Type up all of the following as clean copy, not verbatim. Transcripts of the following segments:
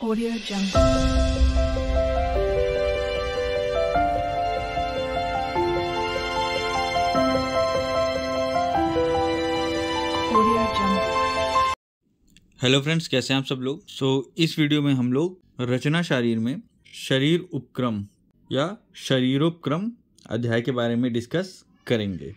Audio Jungle. Audio Jungle. Hello friends, कैसे हैं आप सब लोग। इस वीडियो में हम लोग रचना शारीर में शरीर उपक्रम या शरीरोपक्रम अध्याय के बारे में डिस्कस करेंगे।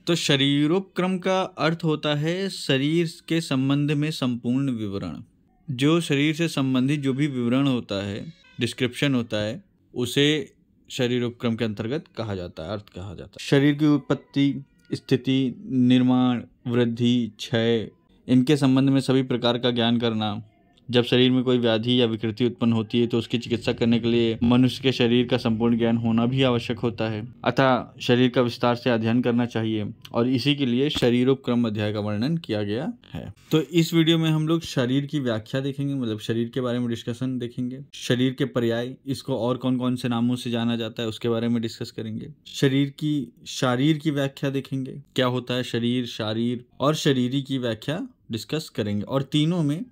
तो शरीरोपक्रम का अर्थ होता है शरीर के संबंध में संपूर्ण विवरण। जो शरीर से संबंधित जो भी विवरण होता है, डिस्क्रिप्शन होता है, उसे शरीरोपक्रम के अंतर्गत कहा जाता है, अर्थ कहा जाता है। शरीर की उत्पत्ति, स्थिति, निर्माण, वृद्धि, क्षय, इनके संबंध में सभी प्रकार का ज्ञान करना। जब शरीर में कोई व्याधि या विकृति उत्पन्न होती है तो उसकी चिकित्सा करने के लिए मनुष्य के शरीर का संपूर्ण ज्ञान होना भी आवश्यक होता है। अतः शरीर का विस्तार से अध्ययन करना चाहिए और इसी के लिए शरीरोपक्रम अध्याय का वर्णन किया गया है। तो इस वीडियो में हम लोग शरीर की व्याख्या देखेंगे, मतलब शरीर के बारे में डिस्कशन देखेंगे। शरीर के पर्याय, इसको और कौन कौन से नामों से जाना जाता है उसके बारे में डिस्कस करेंगे। शारीर की व्याख्या देखेंगे, क्या होता है शरीर, शारीर और शरीरी की व्याख्या डिस्कस करेंगे। और तीनों में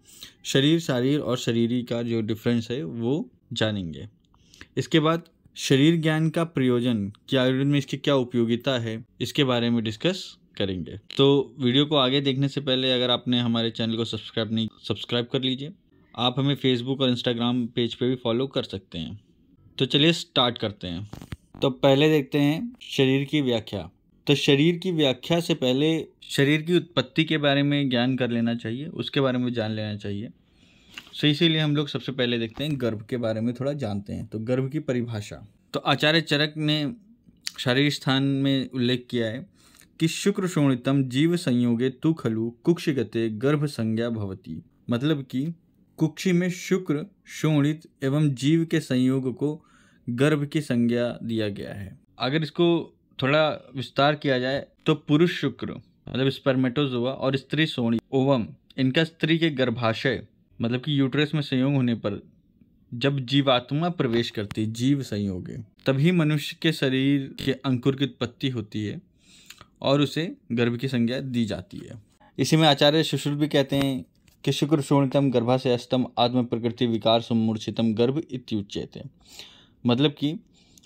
शरीर, शारीर और शरीरी का जो डिफरेंस है वो जानेंगे। इसके बाद शरीर ज्ञान का प्रयोजन, क्या आयुर्वेद में इसकी क्या उपयोगिता है, इसके बारे में डिस्कस करेंगे। तो वीडियो को आगे देखने से पहले अगर आपने हमारे चैनल को सब्सक्राइब कर लीजिए। आप हमें फेसबुक और इंस्टाग्राम पेज पे भी फॉलो कर सकते हैं। तो चलिए स्टार्ट करते हैं। तो पहले देखते हैं शरीर की व्याख्या। तो शरीर की व्याख्या से पहले शरीर की उत्पत्ति के बारे में ज्ञान कर लेना चाहिए, उसके बारे में जान लेना चाहिए। इसीलिए हम लोग सबसे पहले देखते हैं गर्भ के बारे में थोड़ा जानते हैं। तो गर्भ की परिभाषा, तो आचार्य चरक ने शारीरिक स्थान में उल्लेख किया है कि शुक्र शोणितम जीव संयोगे तु खलु कुक्षिगते गर्भ संज्ञा भवति। मतलब कि कुक्षी में शुक्र, शोणित एवं जीव के संयोग को गर्भ की संज्ञा दिया गया है। अगर इसको थोड़ा विस्तार किया जाए तो पुरुष शुक्र मतलब स्पर्मेटोजोआ और स्त्री शोणित ओवम, इनका स्त्री के गर्भाशय मतलब कि यूट्रस में संयोग होने पर जब जीवात्मा प्रवेश करती, जीव संयोग है, तभी मनुष्य के शरीर के अंकुर की उत्पत्ति होती है और उसे गर्भ की संज्ञा दी जाती है। इसी में आचार्य सुश्रुत भी कहते हैं कि शुक्र शोणितम गर्भाशयस्तम आत्म प्रकृति विकार सम्मूर्छितम गर्भ इत्युच्यते। मतलब कि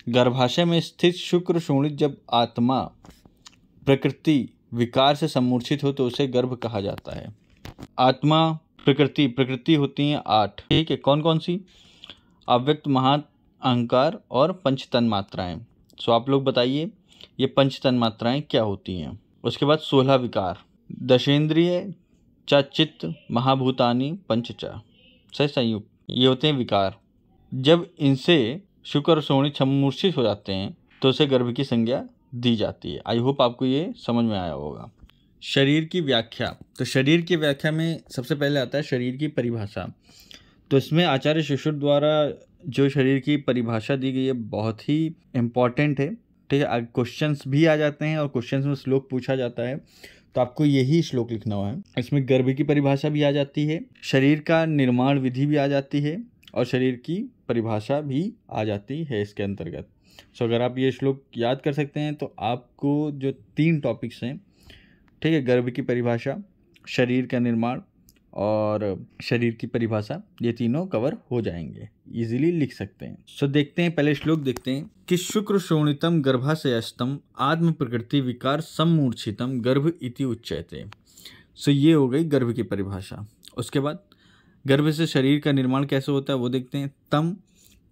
गर्भाशय में स्थित शुक्र शोणित जब आत्मा प्रकृति विकार से सम्मूर्छित हो तो उसे गर्भ कहा जाता है। आत्मा, प्रकृति होती हैं 8, ठीक है। कौन कौन सी? अव्यक्त, महात, अहंकार और पंच तन्मात्राएं। सो आप लोग बताइए ये पंच तन्मात्राएं क्या होती हैं। उसके बाद 16 विकार, दशेंद्रिय, चित्त, महाभूतानि, पंचचा से संयुक्त, ये होते हैं विकार। जब इनसे शुक्र और शोणित सम्मूर्छित हो जाते हैं तो उसे गर्भ की संज्ञा दी जाती है। आई होप आपको ये समझ में आया होगा। शरीर की व्याख्या, तो शरीर की व्याख्या में सबसे पहले आता है शरीर की परिभाषा। तो इसमें आचार्य सुश्रुत द्वारा जो शरीर की परिभाषा दी गई है बहुत ही इम्पॉर्टेंट है, ठीक है। क्वेश्चंस भी आ जाते हैं और क्वेश्चंस में श्लोक पूछा जाता है तो आपको यही श्लोक लिखना हुआ है। इसमें गर्भ की परिभाषा भी आ जाती है, शरीर का निर्माण विधि भी आ जाती है और शरीर की परिभाषा भी आ जाती है इसके अंतर्गत। सो अगर आप ये श्लोक याद कर सकते हैं तो आपको जो 3 टॉपिक्स हैं, ठीक है, गर्भ की परिभाषा, शरीर का निर्माण और शरीर की परिभाषा, ये तीनों कवर हो जाएंगे, इजीली लिख सकते हैं। सो देखते हैं, पहले श्लोक देखते हैं कि शुक्र शोणितम गर्भाशयस्तम आत्म प्रकृति विकार सम्मूर्छितम गर्भ इति उच्यते। सो ये हो गई गर्भ की परिभाषा। उसके बाद गर्भ से शरीर का निर्माण कैसे होता है वो देखते हैं। तम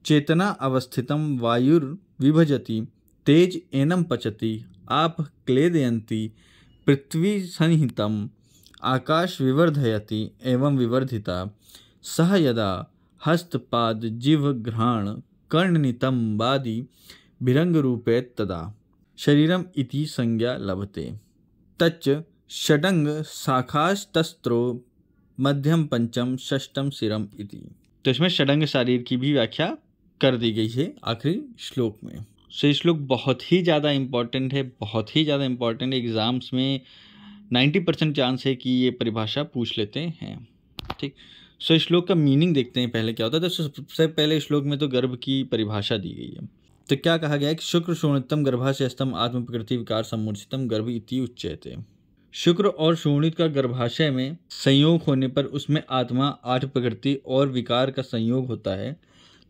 चेतना अवस्थितम वायुर विभजति तेज एनम पचति आप क्लेदयन्ति पृथ्वी सन्निहितम आकाश विवर्धयति एवं विवर्धिता सह यदा हस्तपाद जिह्व घ्राण कर्णनितम वादि भिरंग रूपे तदा शरीरम इति संज्ञा लभते। तच्च षडंग शाखास्तस्त्रो मध्यम पंचम षष्टम सिरम इति। तो इसमें षडंग शरीर की भी व्याख्या कर दी गई है आखिरी श्लोक में। सो ये श्लोक बहुत ही ज़्यादा इम्पॉर्टेंट है, बहुत ही ज़्यादा इम्पॉर्टेंट है। एग्जाम्स में 90% चांस है कि ये परिभाषा पूछ लेते हैं, ठीक। सो इस श्लोक का मीनिंग देखते हैं पहले क्या होता है। तो सबसे पहले श्लोक में तो गर्भ की परिभाषा दी गई है। तो क्या कहा गया है कि शुक्र शोणितम गर्भाशयस्तम आत्म प्रकृति विकार सम्मूर्छितम गर्भ इति उच्यते। शुक्र और शोणित का गर्भाशय में संयोग होने पर उसमें आत्मा, 8 प्रकृति और विकार का संयोग होता है,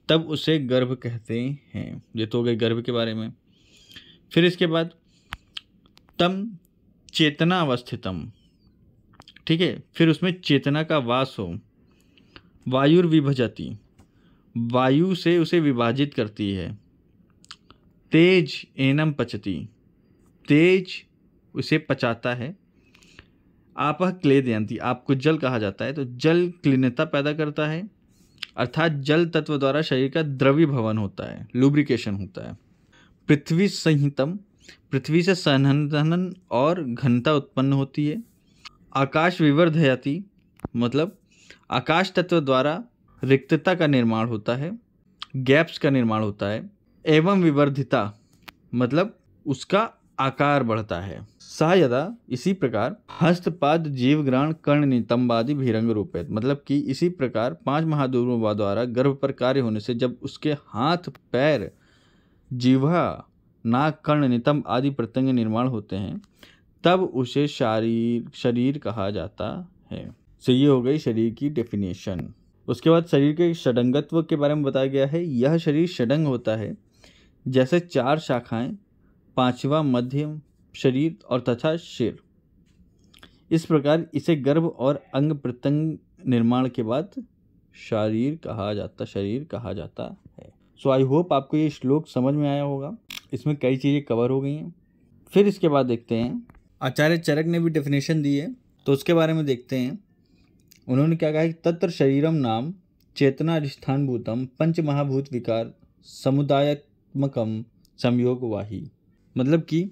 तब उसे गर्भ कहते हैं। ये तो हो गए गर्भ के बारे में। फिर इसके बाद तम चेतना अवस्थितम, ठीक है। फिर उसमें चेतना का वास हो। वायुर्विभजति, वायु से उसे विभाजित करती है। तेज एनम पचती, तेज उसे पचाता है। आपह क्लेदयंती, आपको जल कहा जाता है, तो जल क्लीनता पैदा करता है, अर्थात जल तत्व द्वारा शरीर का द्रवीभवन होता है, लुब्रिकेशन होता है। पृथ्वी संहितम, पृथ्वी से संहनन और घनता उत्पन्न होती है। आकाश विवर्धयति, मतलब आकाश तत्व द्वारा रिक्तता का निर्माण होता है, गैप्स का निर्माण होता है। एवं विवर्धिता, मतलब उसका आकार बढ़ता है। सा यदा, इसी प्रकार हस्तपाद जीवग्राण कर्ण नितंबादि भीरंग रूपेत, मतलब कि इसी प्रकार 5 महाद्वारों द्वारा गर्भ पर कार्य होने से जब उसके हाथ, पैर, जिह्वा, नाक, कर्ण, नितंब आदि प्रत्यंग निर्माण होते हैं, तब उसे शरीर कहा जाता है। तो ये हो गई शरीर की डेफिनेशन। उसके बाद शरीर के षडंगत्व के बारे में बताया गया है। यह शरीर षडंग होता है, जैसे 4 शाखाएं, 5वां मध्यम शरीर और तथा सिर। इस प्रकार इसे गर्भ और अंग प्रत्यंग निर्माण के बाद शरीर कहा जाता है। सो आई होप आपको ये श्लोक समझ में आया होगा। इसमें कई चीज़ें कवर हो गई हैं। फिर इसके बाद देखते हैं, आचार्य चरक ने भी डेफिनेशन दी है, तो उसके बारे में देखते हैं। उन्होंने क्या कहा कि तत्र शरीरम नाम चेतनाधिष्ठान भूतम पंच महाभूत विकार समुदायात्मकम संयोगवाही, मतलब कि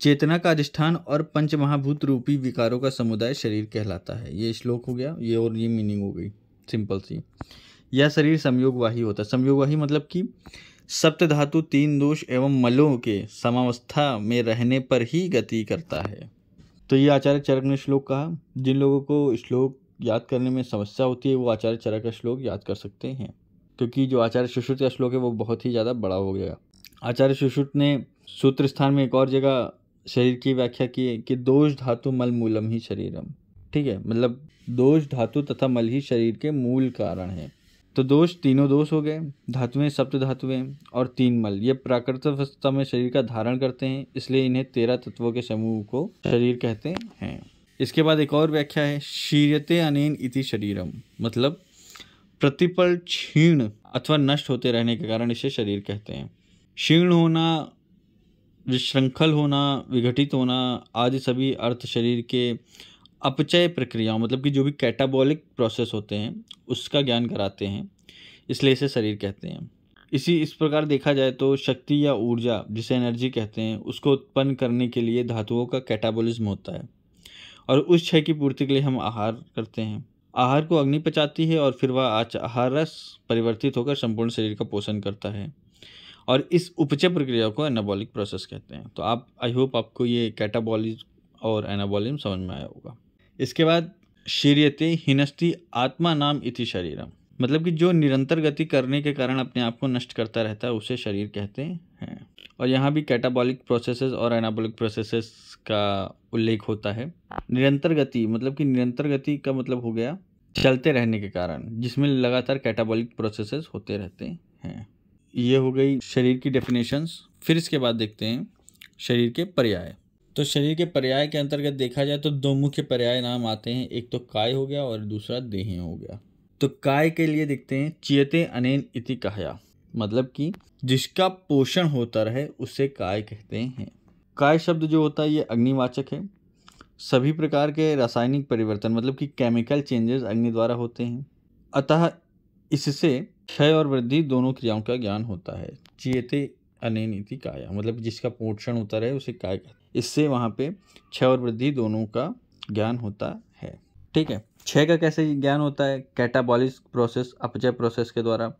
चेतना का अधिष्ठान और पंच महाभूत रूपी विकारों का समुदाय शरीर कहलाता है। ये श्लोक हो गया, ये और ये मीनिंग हो गई सिंपल सी। यह शरीर संयोगवाही होता है। संयोगवाही मतलब कि सप्त धातु, 3 दोष एवं मलों के समावस्था में रहने पर ही गति करता है। तो ये आचार्य चरक ने श्लोक कहा। जिन लोगों को श्लोक याद करने में समस्या होती है वो आचार्य चरक का श्लोक याद कर सकते हैं, क्योंकि जो आचार्य सुश्रुत का श्लोक है वो बहुत ही ज़्यादा बड़ा हो गया। आचार्य सुश्रुत ने सूत्र स्थान में एक और जगह शरीर की व्याख्या की है कि दोष धातु मल मूलम ही शरीरम, ठीक है, मतलब दोष धातु तथा मल ही शरीर के मूल कारण है। तो दोष, तीनों दोष हो गए, धातुएं, सप्त धातुएं और 3 मल, ये प्राकृतिक अवस्था में शरीर का धारण करते हैं, इसलिए इन्हें 13 तत्वों के समूह को शरीर कहते हैं। इसके बाद एक और व्याख्या है, शीर्यते अनेन इति शरीरम, मतलब प्रतिपल क्षीण अथवा नष्ट होते रहने के कारण इसे शरीर कहते हैं। क्षीण होना, विशृंखल होना, विघटित होना आदि सभी अर्थ शरीर के अपचय प्रक्रियाओं, मतलब कि जो भी कैटाबॉलिक प्रोसेस होते हैं उसका ज्ञान कराते हैं, इसलिए इसे शरीर कहते हैं। इस प्रकार देखा जाए तो शक्ति या ऊर्जा, जिसे एनर्जी कहते हैं, उसको उत्पन्न करने के लिए धातुओं का कैटाबॉलिज्म होता है, और उस क्षय की पूर्ति के लिए हम आहार करते हैं। आहार को अग्नि पचाती है और फिर वह आहार रस परिवर्तित होकर संपूर्ण शरीर का पोषण करता है, और इस उपचय प्रक्रिया को एनाबॉलिक प्रोसेस कहते हैं। तो आप, आई होप आपको ये कैटाबॉलिज्म और एनाबॉलिज्म समझ में आया होगा। इसके बाद शीर्यते हिनस्ति आत्मा नाम इति शरीरम, मतलब कि जो निरंतर गति करने के कारण अपने आप को नष्ट करता रहता है उसे शरीर कहते हैं। और यहाँ भी कैटाबॉलिक प्रोसेसेस और एनाबॉलिक प्रोसेसेस का उल्लेख होता है। निरंतर गति, मतलब कि निरंतर गति का मतलब हो गया चलते रहने के कारण, जिसमें लगातार कैटाबॉलिक प्रोसेसेस होते रहते हैं। ये हो गई शरीर की डेफिनेशंस। फिर इसके बाद देखते हैं शरीर के पर्याय। तो शरीर के पर्याय के अंतर्गत देखा जाए तो 2 मुख्य पर्याय नाम आते हैं, एक तो काय हो गया और दूसरा देह हो गया। तो काय के लिए देखते हैं, चियते अनेन इति कहया, मतलब कि जिसका पोषण होता रहे उसे काय कहते हैं। काय शब्द जो होता है ये अग्निवाचक है। सभी प्रकार के रासायनिक परिवर्तन, मतलब कि केमिकल चेंजेस अग्नि द्वारा होते हैं, अतः इससे क्षय और वृद्धि दोनों क्रियाओं का ज्ञान होता है। चियते अनेन इति काया, मतलब जिसका पोषण होता रहे उसे काय कहते हैं। इससे वहाँ पे क्षय और वृद्धि दोनों का ज्ञान होता है, ठीक है। क्षय का कैसे ज्ञान होता है? कैटाबॉलिक प्रोसेस, अपचय प्रोसेस के द्वारा,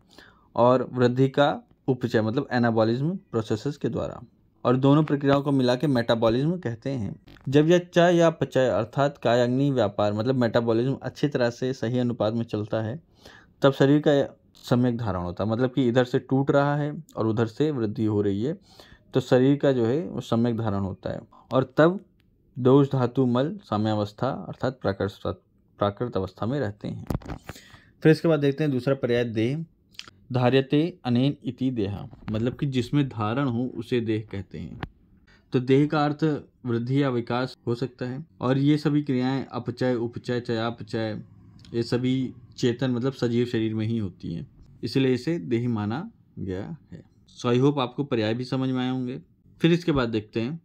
और वृद्धि का उपचय मतलब एनाबॉलिज्म प्रोसेसेस के द्वारा, और दोनों प्रक्रियाओं को मिला के मेटाबॉलिज्म कहते हैं। जब यह चय या पचय अर्थात कायाग्नि व्यापार मतलब मेटाबॉलिज्म अच्छी तरह से सही अनुपात में चलता है, तब शरीर का सम्यक धारण होता है, मतलब कि इधर से टूट रहा है और उधर से वृद्धि हो रही है, तो शरीर का जो है वो सम्यक धारण होता है, और तब दोष धातु मल साम्यावस्था अर्थात प्राकृत अवस्था में रहते हैं। फिर इसके बाद देखते हैं दूसरा पर्याय देह। धार्यते अनेन इति देह, मतलब कि जिसमें धारण हो उसे देह कहते हैं। तो देह का अर्थ वृद्धि या विकास हो सकता है, और ये सभी क्रियाएं अपचय उपचय चयापचय ये सभी चेतन मतलब सजीव शरीर में ही होती हैं, इसलिए इसे देह माना गया है। सो आई होप आपको पर्याय भी समझ में आए होंगे। फिर इसके बाद देखते हैं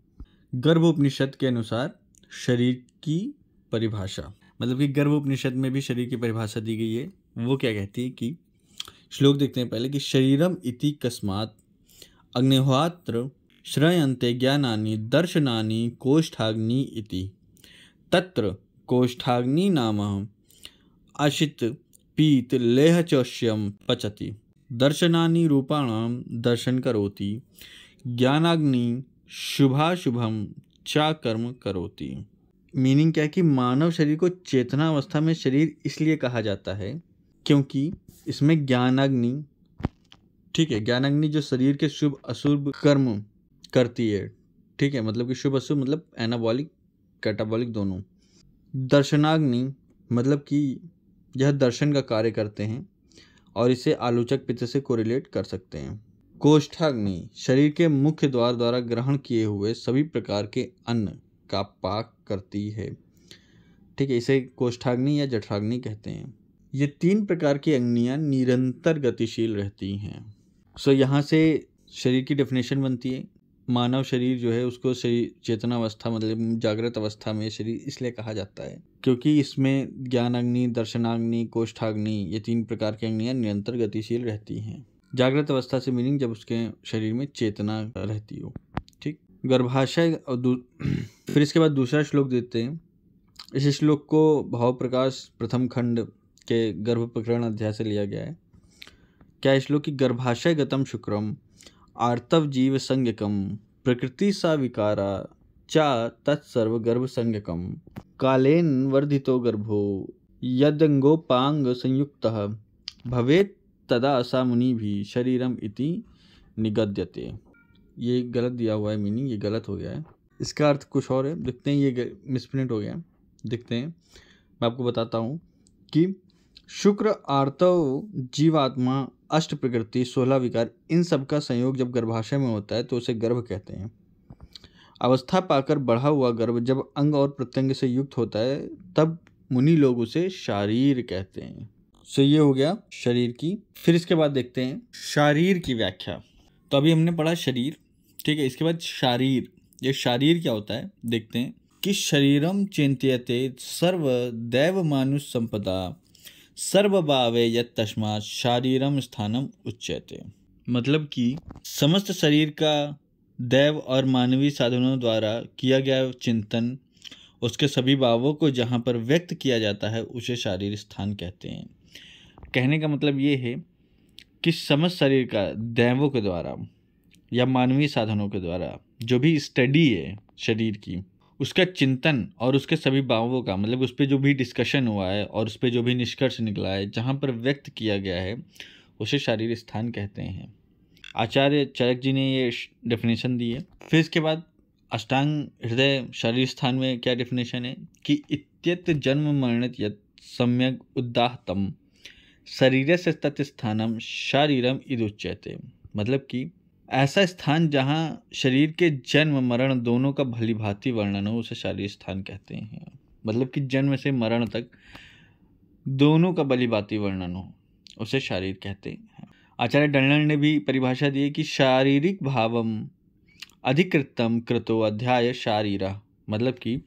गर्भ उपनिषद के अनुसार शरीर की परिभाषा, मतलब कि गर्भ उपनिषद में भी शरीर की परिभाषा दी गई है। वो क्या कहती है कि श्लोक देखते हैं पहले कि शरीरम इति कस्मात् अग्निहोत्र श्रयन्ते ज्ञानानि दर्शनानि कोष्ठाग्नि इति तत्र कोष्ठाग्नि नाम अशित पीत लेह चौष्यम पचति दर्शनानि रूपाणां दर्शन करोति ज्ञानाग्नि शुभाशुभम चा कर्म करोति। मीनिंग क्या है कि मानव शरीर को चेतना अवस्था में शरीर इसलिए कहा जाता है क्योंकि इसमें ज्ञानाग्नि, ठीक है, ज्ञानाग्नि जो शरीर के शुभ अशुभ कर्म करती है, ठीक है, मतलब कि शुभ अशुभ मतलब एनाबॉलिक कैटाबॉलिक दोनों। दर्शनाग्नि मतलब कि यह दर्शन का कार्य करते हैं और इसे आलोचक पित्त से कोरिलेट कर सकते हैं। कोष्ठाग्नि शरीर के मुख्य द्वार द्वारा ग्रहण किए हुए सभी प्रकार के अन्न का पाक करती है, ठीक है, इसे कोष्ठाग्नि या जठराग्नि कहते हैं। ये 3 प्रकार की अग्नियां निरंतर गतिशील रहती हैं। सो यहाँ से शरीर की डेफिनेशन बनती है। मानव शरीर जो है उसको शरीर चेतनावस्था मतलब जागृत अवस्था में शरीर इसलिए कहा जाता है क्योंकि इसमें ज्ञानाग्नि, दर्शनाग्नि, कोष्ठाग्नि ये 3 प्रकार की अग्नियां निरंतर गतिशील रहती हैं। जागृत अवस्था से मीनिंग जब उसके शरीर में चेतना रहती हो, ठीक। गर्भाशय फिर इसके बाद दूसरा श्लोक देते हैं। इस श्लोक को भाव प्रकाश प्रथम खंड के गर्भ प्रकरण अध्याय से लिया गया है। क्या श्लोक की गर्भाशय गतम शुक्रम आर्तव जीव संज्ञकम प्रकृति सा विकारा चा तत्सर्व गर्भ संज्ञकम कालेन वर्धितो गर्भो यदंगोपांग संयुक्तः भवेत् तदा सा मुनि भी शरीरम इति निगद्यते। ये गलत दिया हुआ है मीनिंग, ये गलत हो गया है, इसका अर्थ कुछ और है। देखते हैं, ये मिसप्रिंट हो गया, देखते हैं। मैं आपको बताता हूँ कि शुक्र, आर्तव, जीवात्मा, अष्ट प्रकृति, 16 विकार, इन सब का संयोग जब गर्भाशय में होता है तो उसे गर्भ कहते हैं। अवस्था पाकर बढ़ा हुआ गर्भ जब अंग और प्रत्यंग से युक्त होता है तब मुनि लोग उसे शारीर कहते हैं। सो ये हो गया शरीर की। फिर इसके बाद देखते हैं शारीर की व्याख्या। तो अभी हमने पढ़ा शरीर, ठीक है, इसके बाद शारीर। ये शारीर क्या होता है देखते हैं कि शरीरम चिंत्यते सर्व दैव मानुष संपदा सर्वभावे यत् तस्मात् शारीरम स्थानम उच्यते। मतलब कि समस्त शरीर का दैव और मानवीय साधनों द्वारा किया गया चिंतन, उसके सभी भावों को जहाँ पर व्यक्त किया जाता है उसे शारीर स्थान कहते हैं। कहने का मतलब ये है कि समस्त शरीर का दैवों के द्वारा या मानवीय साधनों के द्वारा जो भी स्टडी है शरीर की, उसका चिंतन और उसके सभी भावों का मतलब उस पर जो भी डिस्कशन हुआ है और उस पर जो भी निष्कर्ष निकला है जहाँ पर व्यक्त किया गया है उसे शारीर स्थान कहते हैं। आचार्य चरक जी ने ये डेफिनेशन दी है। फिर इसके बाद अष्टांग हृदय शारीर स्थान में क्या डेफिनेशन है कि इत्यत जन्म मरणित यत् सम्यक उदाहतम शरीर से तत्स्थानम शारीरम इदुच्यते। मतलब कि ऐसा स्थान जहाँ शरीर के जन्म मरण दोनों का भली भांति वर्णन हो उसे शारीर स्थान कहते हैं। मतलब कि जन्म से मरण तक दोनों का भली भांति वर्णन हो उसे शारीर कहते हैं। आचार्य डल्नर ने भी परिभाषा दी है कि शारीरिक भावम अधिकृतम कृतो अध्याय शारीरा। मतलब कि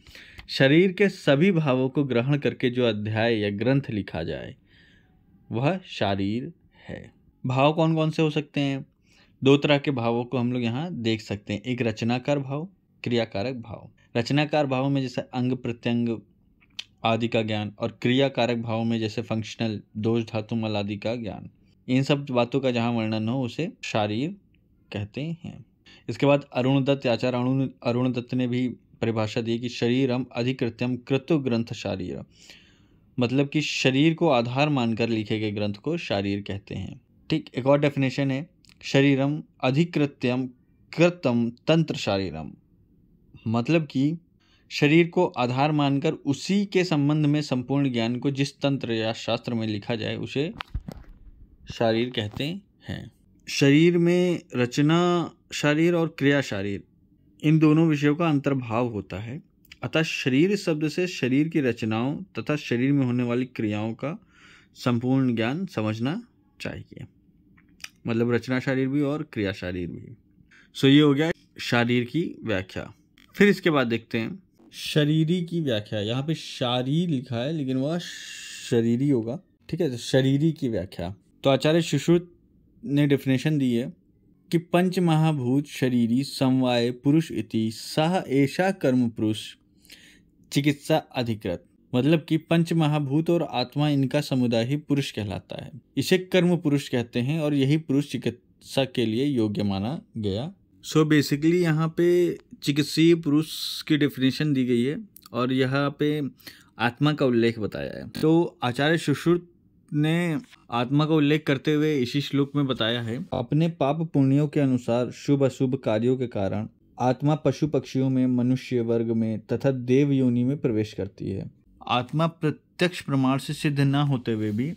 शरीर के सभी भावों को ग्रहण करके जो अध्याय या ग्रंथ लिखा जाए वह शारीर है। भाव कौन कौन से हो सकते हैं? 2 तरह के भावों को हम लोग यहाँ देख सकते हैं। एक रचनाकार भाव, क्रियाकारक भाव। रचनाकार भाव में जैसे अंग प्रत्यंग आदि का ज्ञान, और क्रियाकारक भाव में जैसे फंक्शनल दोष धातु मल आदि का ज्ञान। इन सब बातों का जहाँ वर्णन हो उसे शारीर कहते हैं। इसके बाद अरुण दत्त, आचार्य अरुण दत्त ने भी परिभाषा दी कि शरीरम अधिकृत्यम कृत ग्रंथ शारीर। मतलब कि शरीर को आधार मानकर लिखे गए ग्रंथ को शारीर कहते हैं। ठीक, एक और डेफिनेशन है शरीरम अधिकृत्यम कृतम तंत्र शारीरम। मतलब कि शरीर को आधार मानकर उसी के संबंध में संपूर्ण ज्ञान को जिस तंत्र या शास्त्र में लिखा जाए उसे शारीर कहते हैं। शरीर में रचना शारीर और क्रिया शारीर इन दोनों विषयों का अंतर्भाव होता है। अतः शरीर शब्द से शरीर की रचनाओं तथा शरीर में होने वाली क्रियाओं का संपूर्ण ज्ञान समझना चाहिए, मतलब रचना शारीर भी और क्रिया शारीर भी। सो ये हो गया शारीर की व्याख्या। फिर इसके बाद देखते हैं शरीरी की व्याख्या। यहाँ पे शारीर लिखा है लेकिन वह शरीरी होगा, ठीक है। तो शरीरी की व्याख्या तो आचार्य सुश्रुत ने डेफिनेशन दी है कि पंच महाभूत शरीरी समवाय पुरुष इति सह ऐसा कर्म पुरुष चिकित्सा अधिकृत, मतलब कि पंच महाभूत और आत्मा इनका समुदाय ही पुरुष कहलाता है। इसे कर्म पुरुष कहते हैं और यही पुरुष चिकित्सा के लिए योग्य माना गया। सो बेसिकली यहाँ पे चिकित्सीय पुरुष की डेफिनेशन दी गई है और यहाँ पे आत्मा का उल्लेख बताया है। तो आचार्य सुश्रुत ने आत्मा का उल्लेख करते हुए इसी श्लोक में बताया है, अपने पाप पुण्यों के अनुसार शुभ अशुभ कार्यों के कारण आत्मा पशु पक्षियों में, मनुष्य वर्ग में तथा देव योनि में प्रवेश करती है। आत्मा प्रत्यक्ष प्रमाण से सिद्ध न होते हुए भी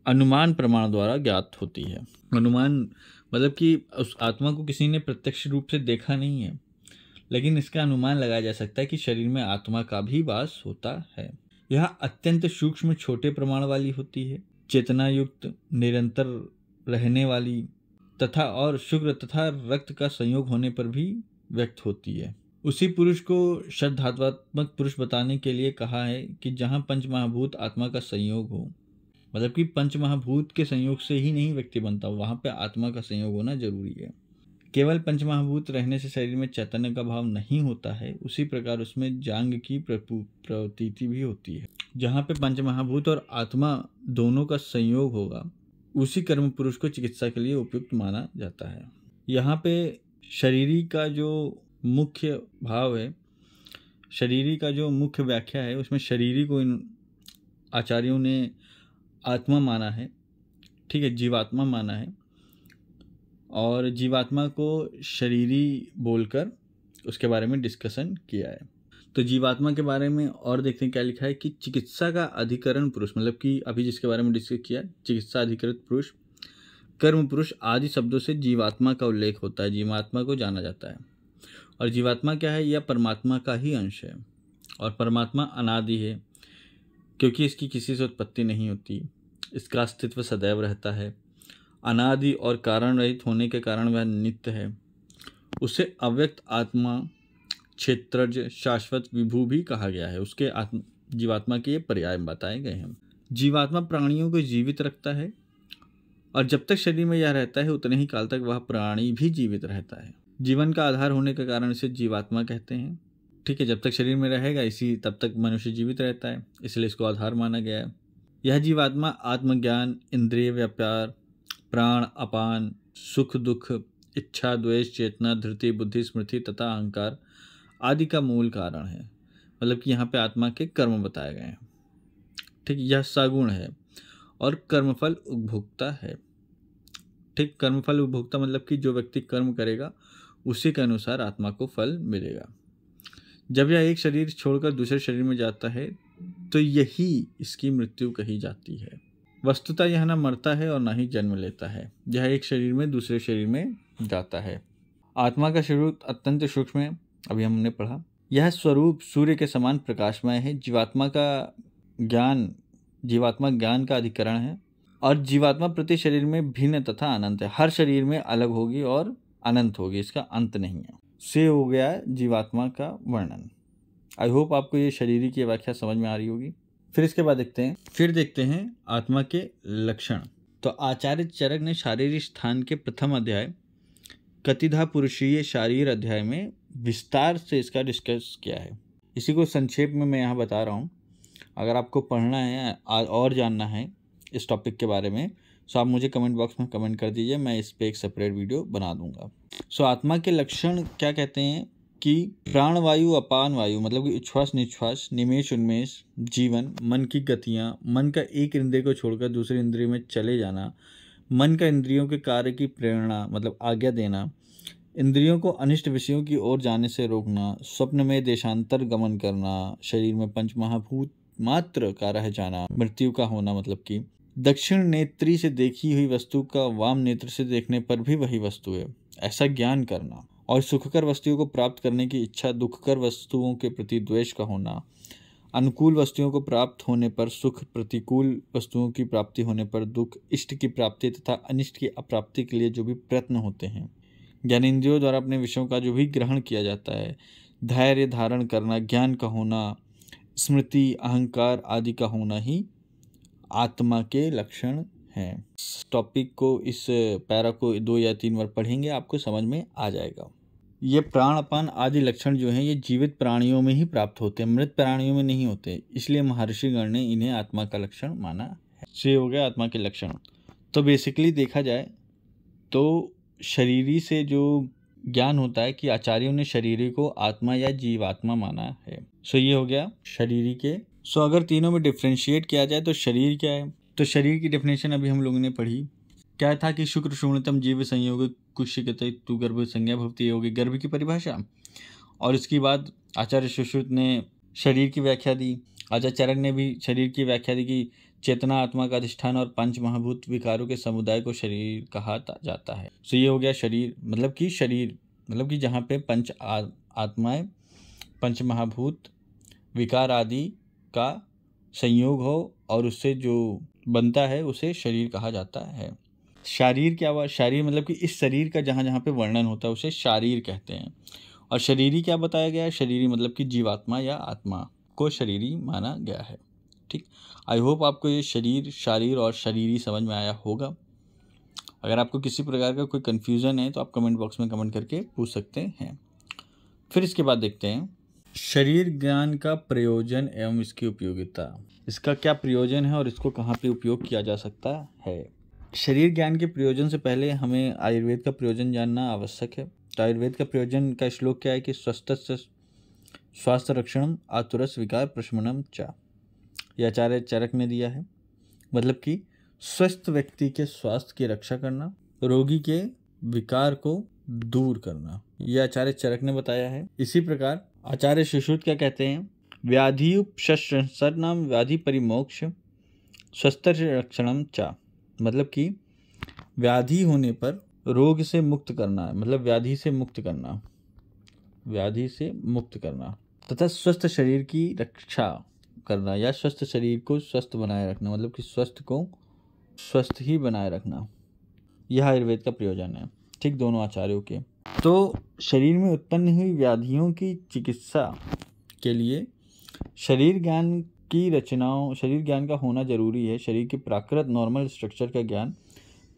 अनुमान प्रमाण द्वारा ज्ञात होती है। अनुमान मतलब कि उस आत्मा को किसी ने प्रत्यक्ष रूप से देखा नहीं है, लेकिन इसका अनुमान लगाया जा सकता है कि शरीर में आत्मा का भी वास होता है। यह अत्यंत सूक्ष्म छोटे प्रमाण वाली होती है, चेतना युक्त, निरंतर रहने वाली तथा और शुक्र तथा रक्त का संयोग होने पर भी व्यक्त होती है। उसी पुरुष को श्रद्धात्मक पुरुष बताने के लिए कहा है कि जहाँ पंच महाभूत आत्मा का संयोग हो, मतलब कि पंच महाभूत के संयोग से ही नहीं व्यक्ति बनता, वहाँ पे आत्मा का संयोग होना जरूरी है। केवल पंच महाभूत रहने से शरीर में चैतन्य का भाव नहीं होता है, उसी प्रकार उसमें जांग की प्रतीति भी होती है। जहाँ पे पंच महाभूत और आत्मा दोनों का संयोग होगा उसी कर्म पुरुष को चिकित्सा के लिए उपयुक्त माना जाता है। यहाँ पे शरीरी का जो मुख्य भाव है, शरीरी का जो मुख्य व्याख्या है, उसमें शरीरी को इन आचार्यों ने आत्मा माना है, ठीक है, जीवात्मा माना है और जीवात्मा को शरीरी बोलकर उसके बारे में डिस्कशन किया है। तो जीवात्मा के बारे में और देखते हैं क्या लिखा है कि चिकित्सा का अधिकरण पुरुष, मतलब कि अभी जिसके बारे में डिस्कस किया, चिकित्सा अधिकृत पुरुष, कर्म पुरुष आदि शब्दों से जीवात्मा का उल्लेख होता है, जीवात्मा को जाना जाता है। और जीवात्मा क्या है? यह परमात्मा का ही अंश है और परमात्मा अनादि है, क्योंकि इसकी किसी से उत्पत्ति नहीं होती, इसका अस्तित्व सदैव रहता है, अनादि और कारण रहित होने के कारण वह नित्य है। उसे अव्यक्त आत्मा, क्षेत्रज, शाश्वत, विभू भी कहा गया है। उसके जीवात्मा के ये पर्याय बताए गए हैं। जीवात्मा प्राणियों को जीवित रखता है और जब तक शरीर में यह रहता है उतने ही काल तक वह प्राणी भी जीवित रहता है। जीवन का आधार होने के कारण इसे जीवात्मा कहते हैं, ठीक है। जब तक शरीर में रहेगा इसी तब तक मनुष्य जीवित रहता है, इसलिए इसको आधार माना गया है। यह जीवात्मा आत्मज्ञान, इंद्रिय व्यापार, प्राण, अपान, सुख दुख, इच्छा, द्वेष, चेतना, धृति, बुद्धि, स्मृति तथा अहंकार आदि का मूल कारण है। मतलब कि यहाँ पे आत्मा के कर्म बताए गए हैं, ठीक। यह सगुण है और कर्मफल उपभोक्ता है, ठीक। कर्मफल उपभोक्ता मतलब कि जो व्यक्ति कर्म करेगा उसी के अनुसार आत्मा को फल मिलेगा। जब यह एक शरीर छोड़कर दूसरे शरीर में जाता है तो यही इसकी मृत्यु कही जाती है। वस्तुतः यह न मरता है और न ही जन्म लेता है, यह एक शरीर में दूसरे शरीर में जाता है। आत्मा का स्वरूप अत्यंत सूक्ष्म है, अभी हमने पढ़ा। यह स्वरूप सूर्य के समान प्रकाशमय है। जीवात्मा ज्ञान का अधिकरण है और जीवात्मा प्रति शरीर में भिन्न तथा अनंत है। हर शरीर में अलग होगी और अनंत होगी, इसका अंत नहीं है। से हो गया जीवात्मा का वर्णन। आई होप आपको ये शरीरी की व्याख्या समझ में आ रही होगी। फिर इसके बाद देखते हैं आत्मा के लक्षण। तो आचार्य चरक ने शारीरिक स्थान के प्रथम अध्याय कतिधा पुरुषीय शारीर अध्याय में विस्तार से इसका डिस्कस किया है। इसी को संक्षेप में मैं यहाँ बता रहा हूँ। अगर आपको पढ़ना है और जानना है इस टॉपिक के बारे में तो आप मुझे कमेंट बॉक्स में कमेंट कर दीजिए, मैं इस पे एक सेपरेट वीडियो बना दूंगा। सो आत्मा के लक्षण क्या कहते हैं कि प्राण वायु, अपान वायु मतलब कि उच्छ्वास निश्वास, निमेष उन्मेष, जीवन, मन की गतियाँ, मन का एक इंद्रिय को छोड़कर दूसरे इंद्रिय में चले जाना, मन का इंद्रियों के कार्य की प्रेरणा मतलब आज्ञा देना, इंद्रियों को अनिष्ट विषयों की ओर जाने से रोकना, स्वप्न में देशांतर गमन करना, शरीर में पंच महाभूत मात्र का रह जाना, मृत्यु का होना, मतलब कि दक्षिण नेत्री से देखी हुई वस्तु का वाम नेत्र से देखने पर भी वही वस्तु है, ऐसा ज्ञान करना, और सुखकर वस्तुओं को प्राप्त करने की इच्छा, दुखकर वस्तुओं के प्रति द्वेष का होना, अनुकूल वस्तुओं को प्राप्त होने पर सुख, प्रतिकूल वस्तुओं की प्राप्ति होने पर दुख, इष्ट की प्राप्ति तथा अनिष्ट की अप्राप्ति के लिए जो भी प्रयत्न होते हैं, ज्ञानेंद्रियों द्वारा अपने विषयों का जो भी ग्रहण किया जाता है, धैर्य धारण करना, ज्ञान का होना, स्मृति, अहंकार आदि का होना ही आत्मा के लक्षण हैं। इस टॉपिक को, इस पैरा को 2 या 3 बार पढ़ेंगे, आपको समझ में आ जाएगा। ये प्राण अपान आदि लक्षण जो हैं ये जीवित प्राणियों में ही प्राप्त होते हैं, मृत प्राणियों में नहीं होते, इसलिए महर्षिगण ने इन्हें आत्मा का लक्षण माना है। ये हो गया आत्मा के लक्षण। तो बेसिकली देखा जाए तो शरीरी से जो ज्ञान होता है कि आचार्यों ने शरीरी को आत्मा या जीवात्मा माना है। सो ये हो गया शरीरी के। सो अगर तीनों में डिफ्रेंशिएट किया जाए तो शरीर क्या है, तो शरीर की डेफिनेशन अभी हम लोगों ने पढ़ी। क्या था कि शुक्र शून्यतम जीव संयोग कुशिकते तु गर्भ संज्ञा भवती, होगी गर्भ की परिभाषा। और इसके बाद आचार्य सुश्रुत ने शरीर की व्याख्या दी, आचार्य चरक ने भी शरीर की व्याख्या दी कि चेतना आत्मा का अधिष्ठान और पंच महाभूत विकारों के समुदाय को शरीर कहा जाता है। सो ये हो गया शरीर, मतलब कि शरीर मतलब कि जहाँ पे पंच आत्माएं, पंच महाभूत, विकार आदि का संयोग हो और उससे जो बनता है उसे शरीर कहा जाता है। शारीर क्या हुआ, शारीर मतलब कि इस शरीर का जहाँ जहाँ पे वर्णन होता है उसे शारीर कहते हैं। और शरीरी क्या बताया गया है, शरीरी मतलब कि जीवात्मा या आत्मा को शरीरी माना गया है। ठीक, आई होप आपको ये शरीर, शारीर और शरीरी समझ में आया होगा। अगर आपको किसी प्रकार का कोई कन्फ्यूज़न है तो आप कमेंट बॉक्स में कमेंट करके पूछ सकते हैं। फिर इसके बाद देखते हैं शरीर ज्ञान का प्रयोजन एवं इसकी उपयोगिता। इसका क्या प्रयोजन है और इसको कहाँ पे उपयोग किया जा सकता है। शरीर ज्ञान के प्रयोजन से पहले हमें आयुर्वेद का प्रयोजन जानना आवश्यक है। तो आयुर्वेद का प्रयोजन का श्लोक क्या है कि स्वस्थस्य स्वास्थ्य रक्षणम आतुरस विकार प्रशमनम च, यह आचार्य चरक ने दिया है। मतलब कि स्वस्थ व्यक्ति के स्वास्थ्य की रक्षा करना, रोगी के विकार को दूर करना, यह आचार्य चरक ने बताया है। इसी प्रकार आचार्य सुश्रुत क्या कहते हैं, व्याधियुपशरणम व्याधि परिमोक्ष स्वस्थ रक्षणम च, मतलब कि व्याधि होने पर रोग से मुक्त करना, मतलब व्याधि से मुक्त करना, व्याधि से मुक्त करना तथा स्वस्थ शरीर की रक्षा करना या स्वस्थ शरीर को स्वस्थ बनाए रखना, मतलब कि स्वस्थ को स्वस्थ ही बनाए रखना, यह आयुर्वेद का प्रयोजन है। ठीक, दोनों आचार्यों के। तो शरीर में उत्पन्न हुई व्याधियों की चिकित्सा के लिए शरीर ज्ञान की रचनाओं, शरीर ज्ञान का होना जरूरी है। शरीर के प्राकृत नॉर्मल स्ट्रक्चर का ज्ञान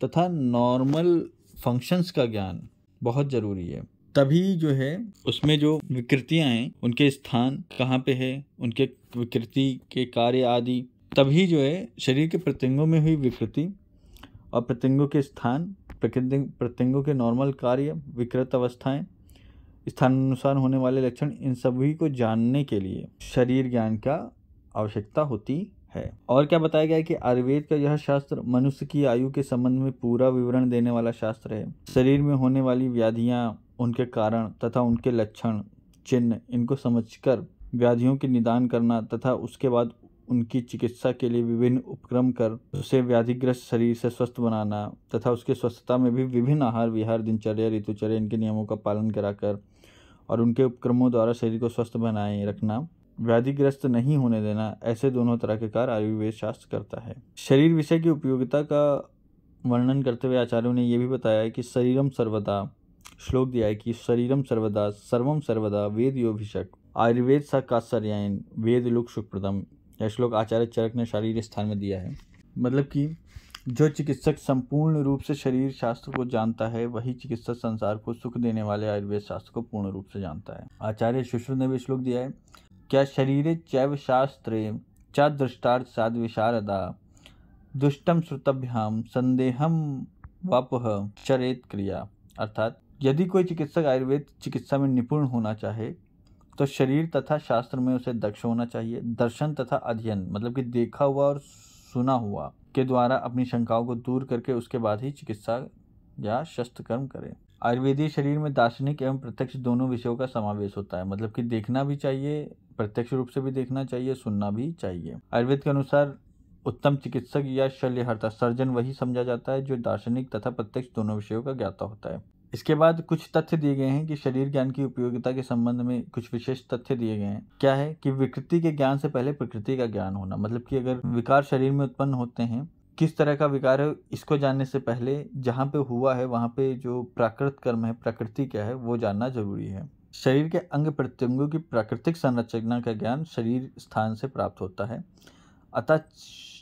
तथा नॉर्मल फंक्शंस का ज्ञान बहुत ज़रूरी है। तभी जो है उसमें जो विकृतियां हैं उनके स्थान कहाँ पे है, उनके विकृति के कार्य आदि, तभी जो है शरीर के प्रत्यंगों में हुई विकृति और प्रत्यंगों के स्थान, प्रत्यंगों के नॉर्मल कार्य, विकृत अवस्थाएं, स्थानानुसार होने वाले लक्षण, इन सभी को जानने के लिए शरीर ज्ञान का आवश्यकता होती है। और क्या बताया गया है कि आयुर्वेद का यह शास्त्र मनुष्य की आयु के संबंध में पूरा विवरण देने वाला शास्त्र है। शरीर में होने वाली व्याधियां, उनके कारण तथा उनके लक्षण, चिन्ह, इनको समझकर व्याधियों के निदान करना तथा उसके बाद उनकी चिकित्सा के लिए विभिन्न उपक्रम कर उसे व्याधिग्रस्त शरीर से स्वस्थ बनाना तथा उसके स्वस्थता में भी विभिन्न आहार विहार, दिनचर्या, ऋतुचर्या, इनके नियमों का पालन कराकर और उनके उपक्रमों द्वारा शरीर को स्वस्थ बनाए रखना, व्याधिग्रस्त नहीं होने देना, ऐसे दोनों तरह के कार्य आयुर्वेद शास्त्र करता है। शरीर विषय की उपयोगिता का वर्णन करते हुए आचार्यों ने यह भी बताया है कि शरीरम सर्वदा, श्लोक दिया है कि शरीरम सर्वदा सर्वम सर्वदा वेद योभिषक आयुर्वेद सा कात्सर्यायन वेद लोक सुखप्रदम, यह श्लोक आचार्य चरक ने शारीरिक स्थान में दिया है। मतलब कि जो चिकित्सक संपूर्ण रूप से शरीर शास्त्र को जानता है वही चिकित्सक संसार को सुख देने वाले आयुर्वेद शास्त्र को पूर्ण रूप से जानता है। आचार्य सुश्रुत ने भी श्लोक दिया है, क्या शरीरे चैव शास्त्रे च दृष्टार्थ साध विशारदा दुष्टम श्रुतभ्याम संदेहम वापह चरेत क्रिया। अर्थात यदि कोई चिकित्सक आयुर्वेद चिकित्सा में निपुण होना चाहे तो शरीर तथा शास्त्र में उसे दक्ष होना चाहिए। दर्शन तथा अध्ययन मतलब कि देखा हुआ और सुना हुआ के द्वारा अपनी शंकाओं को दूर करके उसके बाद ही चिकित्सा या शस्त्र कर्म करे। आयुर्वेदीय शरीर में दार्शनिक एवं प्रत्यक्ष दोनों विषयों का समावेश होता है, मतलब कि देखना भी चाहिए, प्रत्यक्ष रूप से भी देखना चाहिए, सुनना भी चाहिए। आयुर्वेद के अनुसार उत्तम चिकित्सक या शल्यहर्ता सर्जन वही समझा जाता है जो दार्शनिक तथा प्रत्यक्ष दोनों विषयों का ज्ञाता होता है। इसके बाद कुछ तथ्य दिए गए हैं कि शरीर ज्ञान की उपयोगिता के संबंध में कुछ विशेष तथ्य दिए गए हैं। क्या है कि विकृति के ज्ञान से पहले प्रकृति का ज्ञान होना, मतलब कि अगर विकार शरीर में उत्पन्न होते हैं, किस तरह का विकार है इसको जानने से पहले जहाँ पे हुआ है वहाँ पे जो प्राकृत कर्म है, प्रकृति क्या है, वो जानना जरूरी है। शरीर के अंग प्रत्यंगों की प्राकृतिक संरचना का ज्ञान शरीर स्थान से प्राप्त होता है, अतः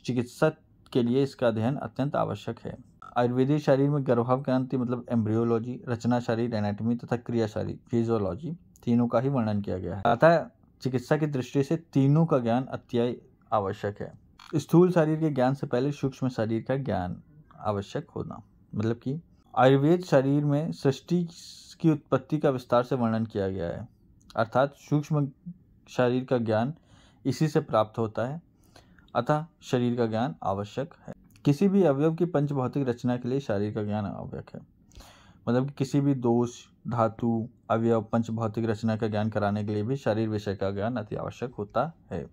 चिकित्सक के लिए इसका अध्ययन अत्यंत आवश्यक है। आयुर्वेदिक शरीर में गर्भावग्रांति मतलब एम्ब्रियोलॉजी, रचना शरीर एनाटॉमी तथा क्रिया शरीर फिजियोलॉजी तीनों का ही वर्णन किया गया है, अतः चिकित्सा की दृष्टि से तीनों का ज्ञान अत्यंत आवश्यक है। स्थूल शरीर के ज्ञान से पहले सूक्ष्म शरीर का ज्ञान आवश्यक होना, मतलब कि आयुर्वेद शरीर में सृष्टि की उत्पत्ति का विस्तार से वर्णन किया गया है, अर्थात सूक्ष्म शरीर का ज्ञान इसी से प्राप्त होता है, अतः शरीर का ज्ञान आवश्यक है। किसी भी अवयव की पंचभौतिक रचना के लिए शरीर का ज्ञान आवश्यक है, मतलब कि किसी भी दोष, धातु, अवयव, पंचभौतिक रचना का ज्ञान कराने के लिए भी शरीर विषय का ज्ञान अति आवश्यक होता है।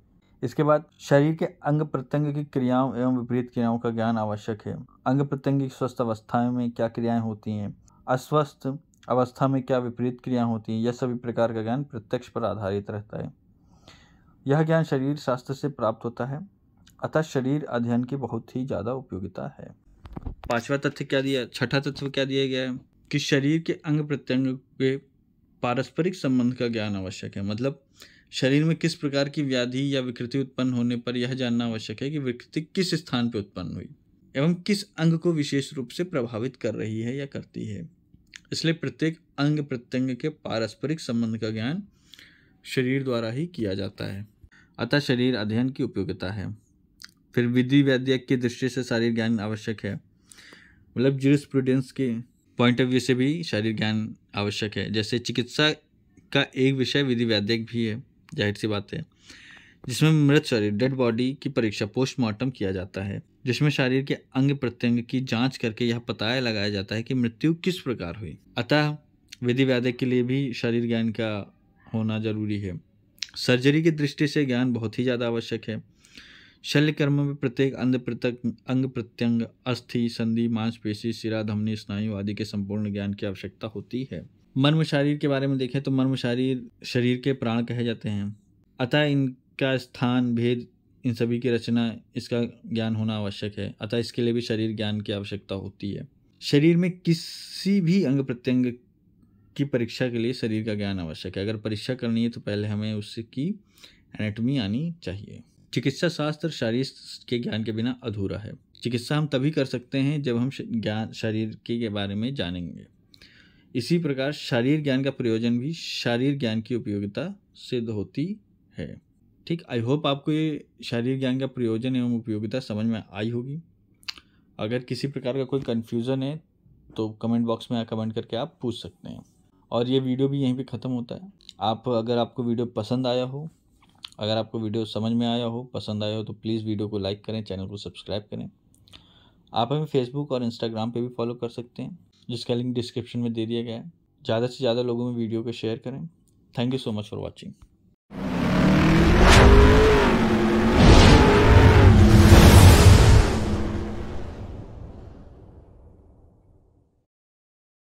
इसके बाद शरीर के अंग प्रत्यंग की क्रियाओं एवं विपरीत क्रियाओं का ज्ञान आवश्यक है। अंग प्रत्यंग की स्वस्थ अवस्था में क्या क्रियाएं होती हैं, अस्वस्थ अवस्था में क्या विपरीत क्रियाएं होती हैं, यह सभी प्रकार का ज्ञान प्रत्यक्ष पर आधारित रहता है। यह ज्ञान शरीर शास्त्र से प्राप्त होता है, अतः शरीर अध्ययन की बहुत ही ज़्यादा उपयोगिता है। पांचवा तथ्य क्या दिया, छठा तत्व क्या दिया गया है कि शरीर के अंग प्रत्यंग के पारस्परिक संबंध का ज्ञान आवश्यक है, मतलब शरीर में किस प्रकार की व्याधि या विकृति उत्पन्न होने पर यह जानना आवश्यक है कि विकृति किस स्थान पर उत्पन्न हुई एवं किस अंग को विशेष रूप से प्रभावित कर रही है या करती है। इसलिए प्रत्येक अंग प्रत्यंग के पारस्परिक संबंध का ज्ञान शरीर द्वारा ही किया जाता है, अतः शरीर अध्ययन की उपयोगिता है। फिर विधि वैद्यक की दृष्टि से शरीर ज्ञान आवश्यक है, मतलब ज्यूरिस्प्रूडेंस के पॉइंट ऑफ व्यू से भी शरीर ज्ञान आवश्यक है। जैसे चिकित्सा का एक विषय विधि वैद्यक भी है, जाहिर सी बात है, जिसमें मृत शरीर डेड बॉडी की परीक्षा पोस्टमार्टम किया जाता है, जिसमें शरीर के अंग प्रत्यंग की जांच करके यह पता लगाया जाता है कि मृत्यु किस प्रकार हुई, अतः विधि वैद्यक के लिए भी शरीर ज्ञान का होना जरूरी है। सर्जरी की दृष्टि से ज्ञान बहुत ही ज़्यादा आवश्यक है। शल्य कर्म में प्रत्येक अंग प्रत्यंग, अस्थि, संधि, मांसपेशी, शिरा, धमनी, स्नायु आदि के संपूर्ण ज्ञान की आवश्यकता होती है। मर्म शरीर के बारे में देखें तो मर्म शरीर के प्राण कहे जाते हैं, अतः इनका स्थान, भेद, इन सभी की रचना, इसका ज्ञान होना आवश्यक है, अतः इसके लिए भी शरीर ज्ञान की आवश्यकता होती है। शरीर में किसी भी अंग प्रत्यंग की परीक्षा के लिए शरीर का ज्ञान आवश्यक है। अगर परीक्षा करनी है तो पहले हमें उसकी एनाटॉमी आनी चाहिए। चिकित्सा शास्त्र शरीर के ज्ञान के बिना अधूरा है। चिकित्सा हम तभी कर सकते हैं जब हम शरीर के बारे में जानेंगे। इसी प्रकार शरीर ज्ञान का प्रयोजन भी शरीर ज्ञान की उपयोगिता सिद्ध होती है। ठीक, आई होप आपको ये शरीर ज्ञान का प्रयोजन एवं उपयोगिता समझ में आई होगी। अगर किसी प्रकार का कोई कन्फ्यूज़न है तो कमेंट बॉक्स में कमेंट करके आप पूछ सकते हैं। और ये वीडियो भी यहीं पे ख़त्म होता है। अगर आपको वीडियो पसंद आया हो, अगर आपको वीडियो समझ में आया हो, पसंद आया हो, तो प्लीज़ वीडियो को लाइक करें, चैनल को सब्सक्राइब करें। आप हमें फेसबुक और इंस्टाग्राम पे भी फॉलो कर सकते हैं, जिसका लिंक डिस्क्रिप्शन में दे दिया गया है। ज़्यादा से ज़्यादा लोगों में वीडियो को शेयर करें। Thank you so much for watching.